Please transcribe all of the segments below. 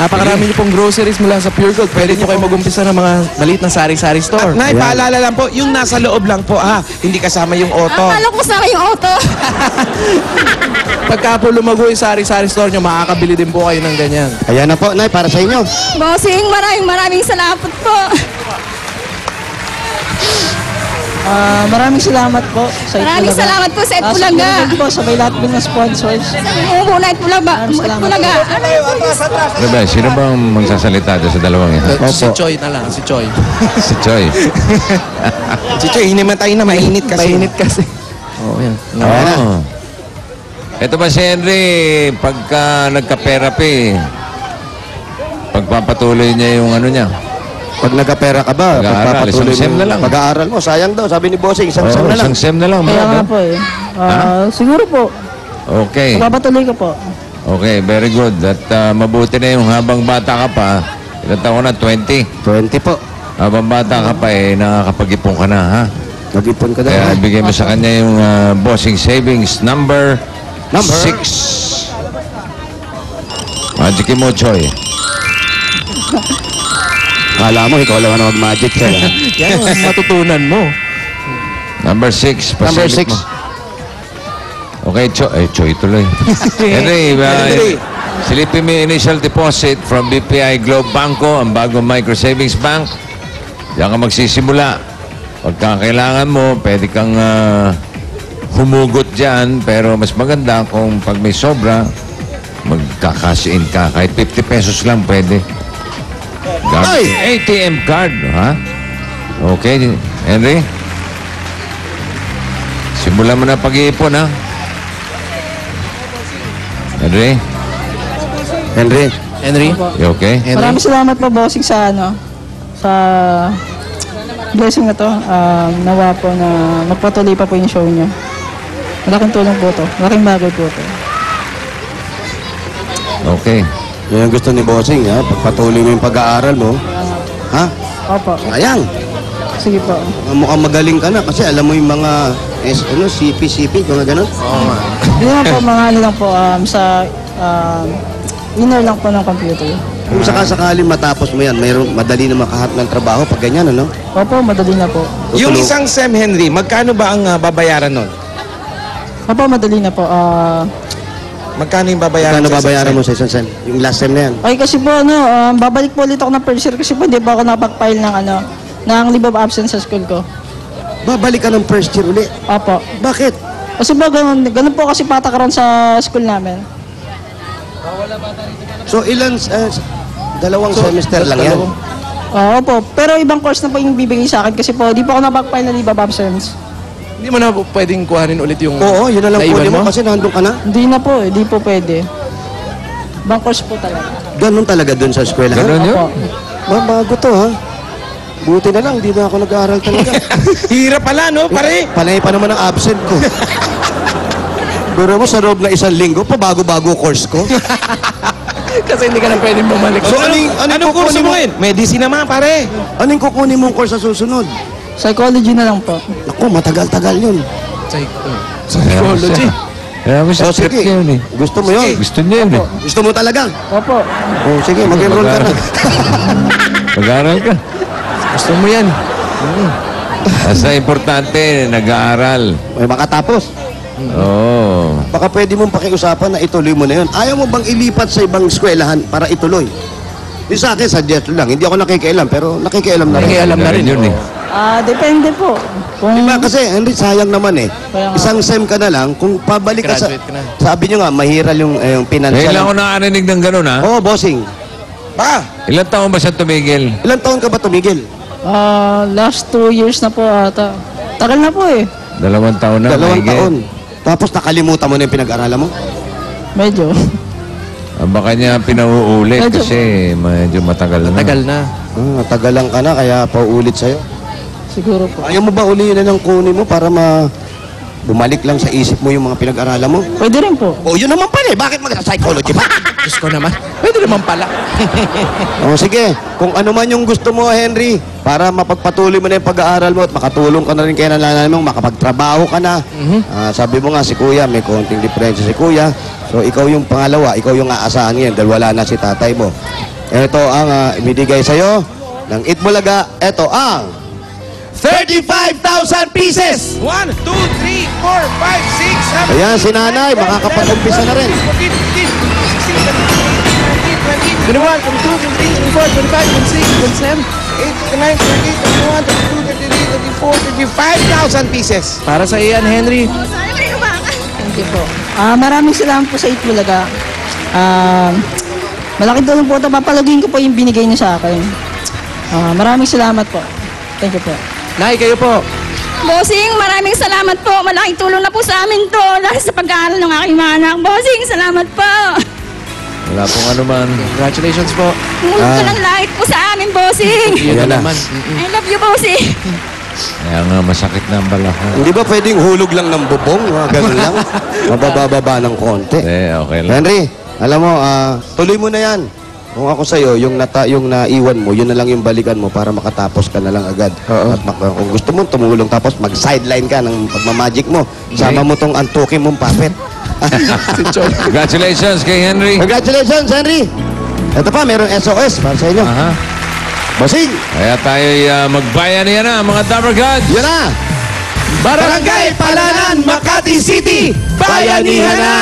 Napakarami niyo pong groceries mula sa Pure Gold. Pwede niyo kayo mag-umpisa ng mga maliit na sari-sari store. Nay, paalala lang po, yung nasa loob lang po, hindi kasama yung auto. Akala ko kasama yung auto. Pagka po lumago yung sari-sari store niyo, makakabili din po kayo ng ganyan. Ayan na po, Nay, para sa inyo. Bossing, maraming salamat po. Maraming salamat po sa Maraming salamat po sa Itbulaga. po sa may lahat ng sponsors. Sa na Itbulaga. Diba, sino bang magsasalita doon sa dalawang yan? Si Choi na lang, si Choi. Si Choi. Si Choy, hinimatay na, mainit kasi. Mainit kasi. Oo, yan. Oo. Ito ba si Henry, pagka nagka-therapy, pagpapatuloy niya yung ano niya? Pag nagkapera ka ba, Pag-aaral, pagpapatuloy isang sem na lang. Pag-aaral mo, sayang daw. Sabi ni Bossing, isang sem na lang. Isang sem na lang. Kaya nga brother. po eh. Siguro po, Okay. magpapatuloy ka po. Okay, very good. At mabuti na yung habang bata ka pa, ilan taon ka na? 20? 20 po. Habang bata ka pa nakakapag-ipon ka na, ha? Nag-ipon ka daw. Kaya bigay mo sa kanya yung Bossing Savings number 6. Magic mo, Choy. Kala mo, ikaw lang ang mag-magic sa'yo. Yan ang matutunan mo. Number 6. Number 6. Okay, Choy tuloy. Henry, silipin mo yung initial deposit from BPI Globe Banco, ang bagong micro savings bank. Diyan ka magsisimula. Pagka kailangan mo, pwede kang humugot dyan, pero mas maganda kung pag may sobra, magkakasin ka. Kahit 50 pesos lang pwede. Ay! ATM card, ha? Okay, Henry? Simulan mo na pag-iipon, ha? Henry? Henry? You okay? Maraming salamat po, Bossing, sa blessing na to. Nawa po na magpatuloy pa po yung show niyo. Malaking tulong po to. Malaking bagay po to. Okay. Yan ang gusto ni Bossing, ha? Pagpatuloy mo yung pag-aaral mo. Ha? Opo. Sayang. Sige po. Mukhang magaling ka na kasi alam mo yung mga CP, mga ganun. Hindi naman po, mga ano lang po, sa inner lang po ng computer. Kung sakasakali matapos mo yan, madali na makahanap ng trabaho pag ganyan, ano? Opo, madali na po. Yung isang SEM, Henry, magkano ba ang babayaran nun? Opo, madali na po. Magkano yung babayaran Kano sa isang babayaran SEM? mo sa isang sem? Yung last sem na yan? Ay, kasi po, babalik po ulit ako ng first year kasi po hindi pa ako napag-file ng leave of absence sa school ko. Babalik ka ng first year uli. Opo. Bakit? Kasi po, ganun po kasi patakaran sa school namin. So, dalawang semester lang yan? Opo. Pero ibang course na po yung bibigay sa akin kasi po, di po ako napag-file ng leave of absence. Hindi mo na pwedeng kuhanin ulit yung Oo, yun na lang naiwan kunin mo kasi nandun ka na. Hindi na po, di po pwede. Ibang course po talaga. Ganun talaga dun sa eskwela. Ganun yun? Opo. Bago to, ha? Buti na lang, di na ako nag-aaral talaga. Hirap pala, no, pare? Panay pa naman ang absent ko. Pero mo sa loob na isang linggo, pabago-bago course ko. Kasi hindi ka na pwedeng bumalik. So, Anong kurso mo ngayon? Medicine naman, pare. Anong kukunin mong course sa susunod? Psychology na lang po. Naku, matagal-tagal yun. Psychology. Kaya mo sa trip sige. niya yun, eh. Gusto mo yun? Gusto niya yun, eh. Gusto mo talaga? Opo. Oh, sige, mag-enroll ka na. Mag-aaral ka. Gusto mo yan. Basta importante, nag-aaral. May makatapos. Oo. Baka pwede mong pakiusapan na ituloy mo na yun. Ayaw mo bang ilipat sa ibang eskwelahan para ituloy? Yung sa akin, suggestion lang. Hindi ako nakikialam, pero nakikialam na rin. Nakikialam na rin yun, eh. Depende po. Kung Diba kasi, Henry, sayang naman eh. Kaya nga. Isang sem ka na lang, kung pabalik ka sa... Graduate ka na. Sabi nyo nga, mahiral yung Ngayon financial. lang ako nakarinig ng gano'n, ha? Oo, bossing. Baka, Ilan taon ba siya tumigil? Ilang taon ka ba tumigil? last 2 years na po ata. Tagal na po eh. 2 taon na. 2 mahigit. taon. Tapos nakalimutan mo na yung pinag-aralan mo? Medyo. Baka niya pinauulit Medyo. kasi medyo matagal na. Tagal na. Tagalang ka na, kaya paulit sa'yo. Siguro po. Ayaw mo ba ulihin na ng kunin mo para bumalik lang sa isip mo yung mga pinag-aralan mo? Pwede rin po. O, yun naman pala eh. Bakit mag-psychology pa? Diyos ko naman. Pwede naman pala. O, sige. Kung ano man yung gusto mo, Henry, para mapagpatuloy mo na yung pag-aaral mo at makatulong ka na rin kay nanay mo, makapagtrabaho ka na. Sabi mo nga si Kuya, may konting diferensya si Kuya. So, ikaw yung pangalawa, ikaw yung aasahan ngayon dahil wala na si tatay mo. ito ang ibinigay sa'yo ng Itbulaga. Ito ang 35,000 pieces! 1, 2, 3, 4, 5, 6, 7, Ayan, si nanay, makakapag-umpisa na rin. 21, 22, 23, 24, 25, 26, 27. 5,000 pieces. Para sa iyan, Henry. Thank you po. Maraming salamat po sa Itbulaga. Malaking tulong po ito. Papalaguin ko po yung binigay niyo sa akin. Maraming salamat po. Thank you po. Nay, kayo po. Bossing, maraming salamat po. Malaking tulong na po sa amin to. Lalo sa pag-aaral ng aking mga anak. Bossing, salamat po. Wala pong ano man. Congratulations po. Multo ng lahit po sa amin, bossing. Yun Ayan na. naman. I love you, bossing. Kaya nga masakit na ang balakang. Hindi ba pwedeng hulog lang ng bubong? Ganun lang. Mabababa ng konti. Okay lang. Henry, alam mo, tuloy mo na yan. Kung ako sa'yo, yung naiwan mo, yun na lang yung balikan mo para makatapos ka na lang agad. At kung gusto mo tumulong tapos mag-sideline ka ng pagmamagic mo, sama mo tong antukin mong puppet. Congratulations kay Henry. Congratulations, Henry! Ito pa, mayroong SOS para sa inyo. Aha. Bossing, Kaya tayo'y magbayanihan na, mga Dapper Gods. yun na! Barangay Palanan, Makati City, bayanihan na!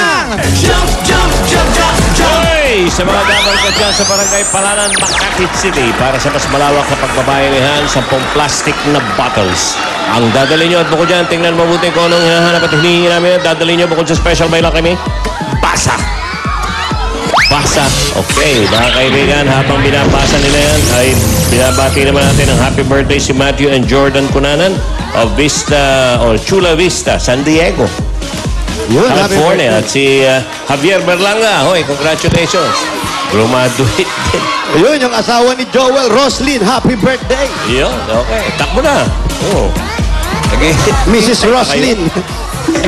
Hoy! Sa mga dapat ka dyan sa Barangay Palanan, Makati City para sa mas malawak na pagbabayanihan, 10 plastic na bottles. Ang dadali nyo at bukod dyan, tingnan mabuti kung anong hinahanap at hinihingi namin. Dadali nyo bukod sa special by lang kami. Basa! Basa. Okay, mga kaibigan, habang binabasa nila yan, ay binabati naman natin ng happy birthday si Matthew and Jordan Cunanan of Vista, or Chula Vista, San Diego, Yun, happy California. birthday. At si Javier Berlanga. Hoy, congratulations. Graduate din. Ayun, yung asawa ni Joel Roslyn. Happy birthday! Yun, okay. Takbo na. Oh. Okay. Mrs. Roslyn.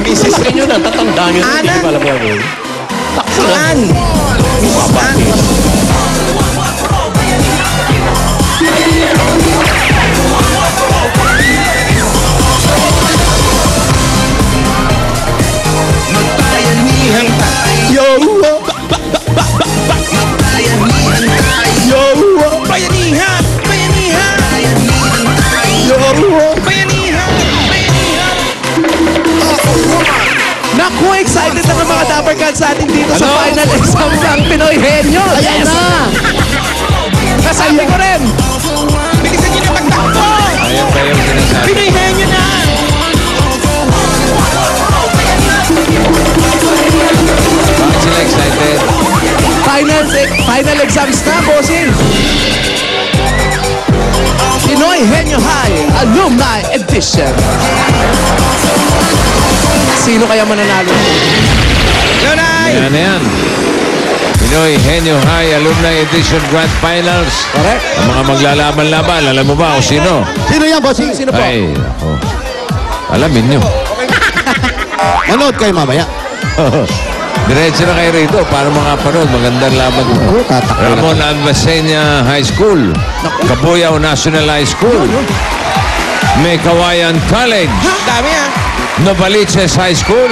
Misis nyo na, tatandaan nyo na. Hindi ko alam yan. Takbo na. Babati. Yo! Yo! Bayanihan! Bayanihan! Yo! Bayanihan! Bayanihan! Naku, excited na ng mga Dapper Gods sa atin dito sa final exam ng Pinoy Henyo. Ayan na! Kasabi ko rin. Bilisan nyo na magtakbo! Ayan pa yung sinasabi. Pinihin nyo na! Bakit sila excited? Final exams na, bossing. Pinoy Henyo High Alumni Edition. Sino kaya mananalo? Lunay! Ayan na yan. Pinoy Henyo High Alumni Edition Grand Finals. Correct. Ang mga maglalaban-laban, alam mo ba kung sino? Sino yan, bossing? Sino po? Ay, ako. Alamin nyo. Manood kayo mamaya. Diretso na kayo rito para makapanood. Magandang laban mo. Oo, tatakbo na. Ramon Alvacena High School. Cabuyao National High School. May Kawayan College. Dami ah! Novaliches High School.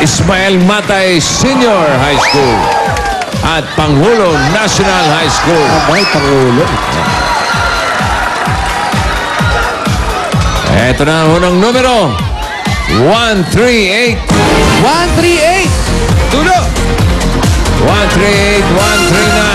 Ismael Matay Senior High School. At Pangulo National High School. Abay, Pangulo. Ito na ang unang numero. 138. 138. Tulo! 138, 139.